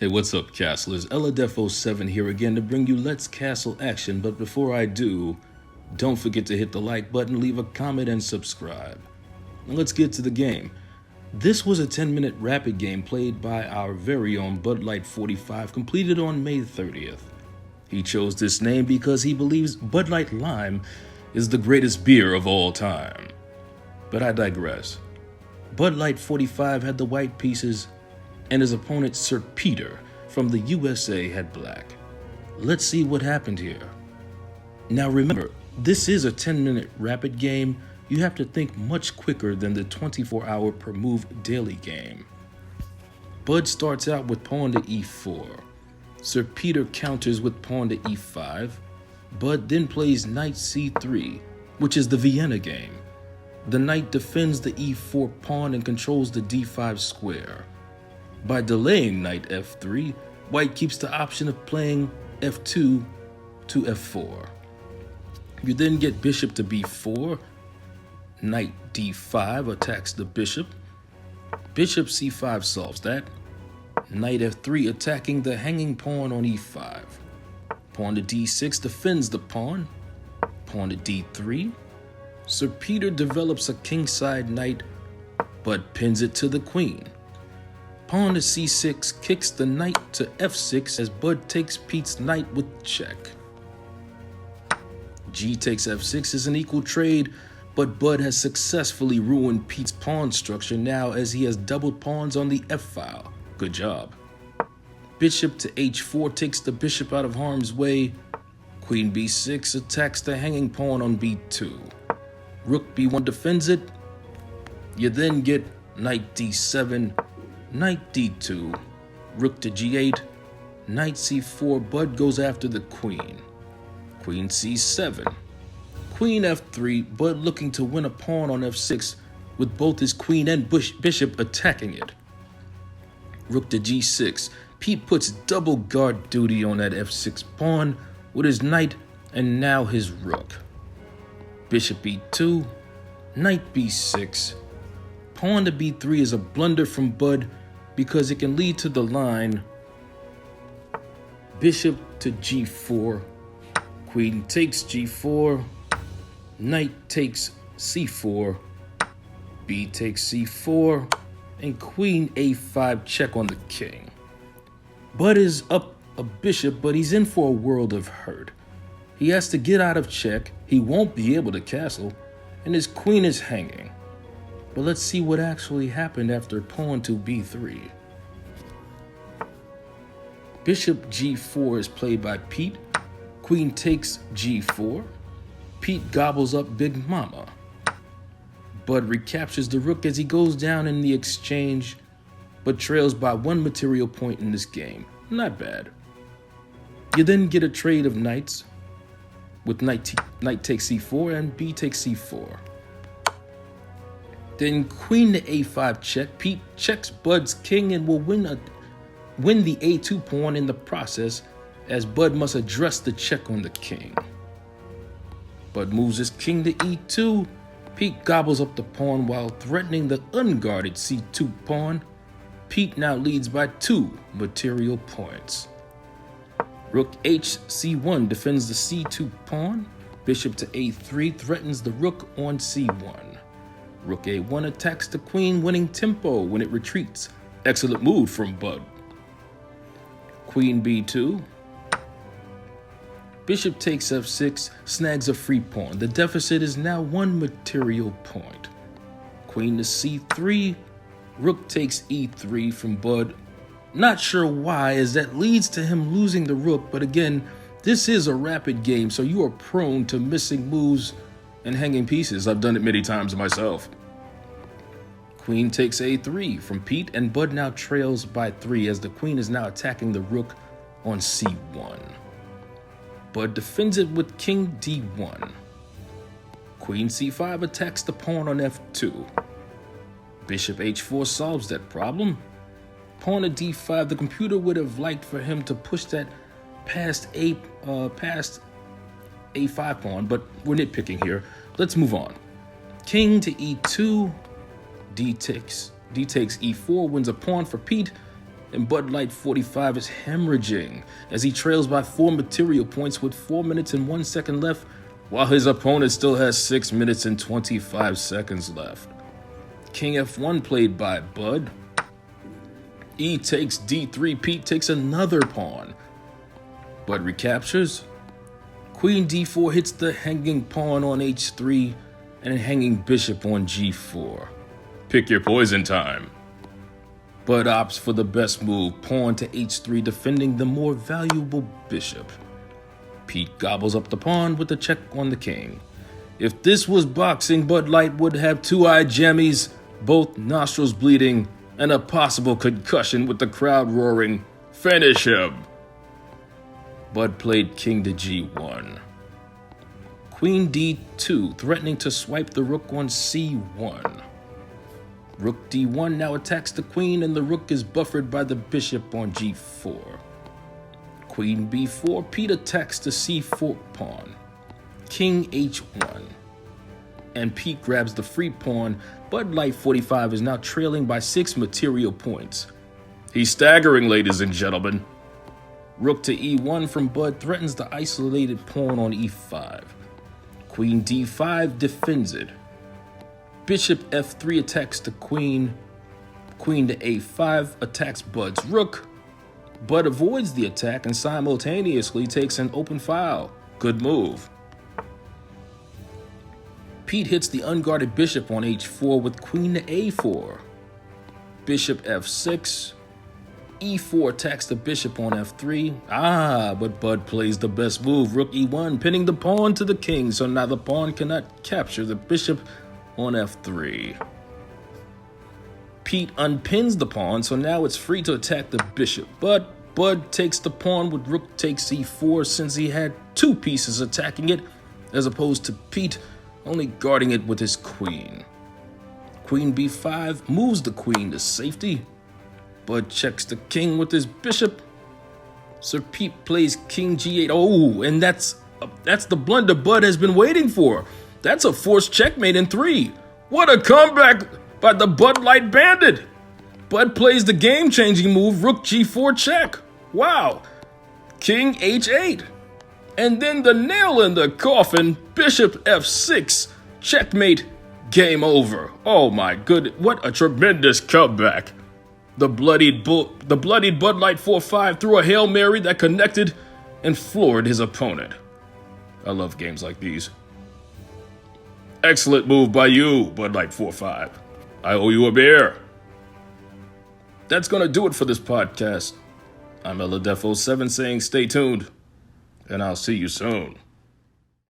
Hey, what's up, Castlers? Eladefo7 here again to bring you Let's Castle action, but before I do, don't forget to hit the like button, leave a comment, and subscribe. Now let's get to the game. This was a 10-minute rapid game played by our very own Budlight 45, completed on May 30th. He chose this name because he believes Budlight Lime is the greatest beer of all time. But I digress. Budlight 45 had the white pieces, and his opponent SirPieter from the USA had black. Let's see what happened here. Now remember, this is a 10-minute rapid game. You have to think much quicker than the 24-hour per move daily game. Bud starts out with pawn to e4. SirPieter counters with pawn to e5. Bud then plays knight c3, which is the Vienna game. The knight defends the e4 pawn and controls the d5 square. By delaying knight f3, white keeps the option of playing f2 to f4. You then get bishop to b4, knight d5 attacks the bishop, bishop c5 solves that, knight f3 attacking the hanging pawn on e5, pawn to d6 defends the pawn, pawn to d3, SirPieter develops a kingside knight but pins it to the queen. Pawn to c6 kicks the knight to f6 as Bud takes Pete's knight with check. G takes f6 is an equal trade, but Bud has successfully ruined Pete's pawn structure now as he has doubled pawns on the f-file. Good job. Bishop to h4 takes the bishop out of harm's way. Queen b6 attacks the hanging pawn on b2. Rook b1 defends it. You then get knight d7, knight d2, rook to g8, knight c4, Bud goes after the queen. Queen c7, queen f3, Bud looking to win a pawn on f6 with both his queen and bishop attacking it. Rook to g6, Pete puts double guard duty on that f6 pawn with his knight and now his rook. Bishop e2, knight b6, pawn to b3 is a blunder from Bud because it can lead to the line bishop to g4, queen takes g4, knight takes c4, b takes c4, and queen a5 check on the king. Bud is up a bishop, but he's in for a world of hurt. He has to get out of check, he won't be able to castle, and his queen is hanging. But let's see what actually happened after pawn to b3. Bishop g4 is played by Pete. Queen takes g4. Pete gobbles up Big Mama. Bud recaptures the rook as he goes down in the exchange, but trails by one material point in this game. Not bad. You then get a trade of knights with knight takes c4 and b takes c4. Then queen to a5 check. Pete checks Bud's king and will win the a2 pawn in the process, as Bud must address the check on the king. Bud moves his king to e2. Pete gobbles up the pawn while threatening the unguarded c2 pawn. Pete now leads by 2 material points. Rook c1 defends the c2 pawn. Bishop to a3 threatens the rook on c1. Rook a1 attacks the queen, winning tempo when it retreats. Excellent move from Bud. Queen b2. Bishop takes f6, snags a free pawn. The deficit is now 1 material point. Queen to c3. Rook takes e3 from Bud. Not sure why, as that leads to him losing the rook, but again, this is a rapid game, so you are prone to missing moves and hanging pieces. I've done it many times myself. Queen takes a3 from Pete, and Bud now trails by 3 as the queen is now attacking the rook on c1. Bud defends it with king d1. Queen c5 attacks the pawn on f2. Bishop h4 solves that problem. Pawn to d5, the computer would have liked for him to push that past a5 pawn, but we're nitpicking here. Let's move on. King to e2, d takes e4, wins a pawn for Pete, and Budlight 45 is hemorrhaging as he trails by 4 material points with 4 minutes and 1 second left, while his opponent still has 6 minutes and 25 seconds left. King F1 played by Bud. E takes D3, Pete takes another pawn. Bud recaptures. Queen D4 hits the hanging pawn on H3 and a hanging bishop on G4. Pick your poison time. Bud opts for the best move, pawn to H3, defending the more valuable bishop. Pete gobbles up the pawn with a check on the king. If this was boxing, Budlight would have 2-eyed jammies, both nostrils bleeding, and a possible concussion with the crowd roaring, "Finish him!" Bud played king to G1. Queen D2, threatening to swipe the rook on C1. Rook D1 now attacks the queen, and the rook is buffered by the bishop on G4. Queen B4, Pete attacks the C4 pawn. King H1. And Pete grabs the free pawn. Budlight 45 is now trailing by 6 material points. He's staggering, ladies and gentlemen. Rook to E1 from Bud threatens the isolated pawn on E5. Queen D5 defends it. Bishop F3 attacks the queen. Queen to A5 attacks Bud's rook. Bud avoids the attack and simultaneously takes an open file. Good move. Pete hits the unguarded bishop on H4 with queen to A4. Bishop F6. E4 attacks the bishop on F3. But Bud plays the best move, rook E1, pinning the pawn to the king, so now the pawn cannot capture the bishop on F3. Pete unpins the pawn, so now it's free to attack the bishop, but Bud takes the pawn with rook takes E4 since he had 2 pieces attacking it, as opposed to Pete only guarding it with his queen. Queen B5 moves the queen to safety. Bud checks the king with his bishop. SirPieter plays king G8. Oh, and that's the blunder Bud has been waiting for. That's a forced checkmate in 3. What a comeback by the Budlight Bandit. Bud plays the game-changing move, rook G4 check. Wow. King H8. And then the nail in the coffin, bishop F6. Checkmate. Game over. Oh my goodness, what a tremendous comeback. The bloodied Budlight 45 threw a Hail Mary that connected and floored his opponent. I love games like these. Excellent move by you, Budlight 45. I owe you a beer. That's going to do it for this podcast. I'm LaDefo7 saying stay tuned, and I'll see you soon.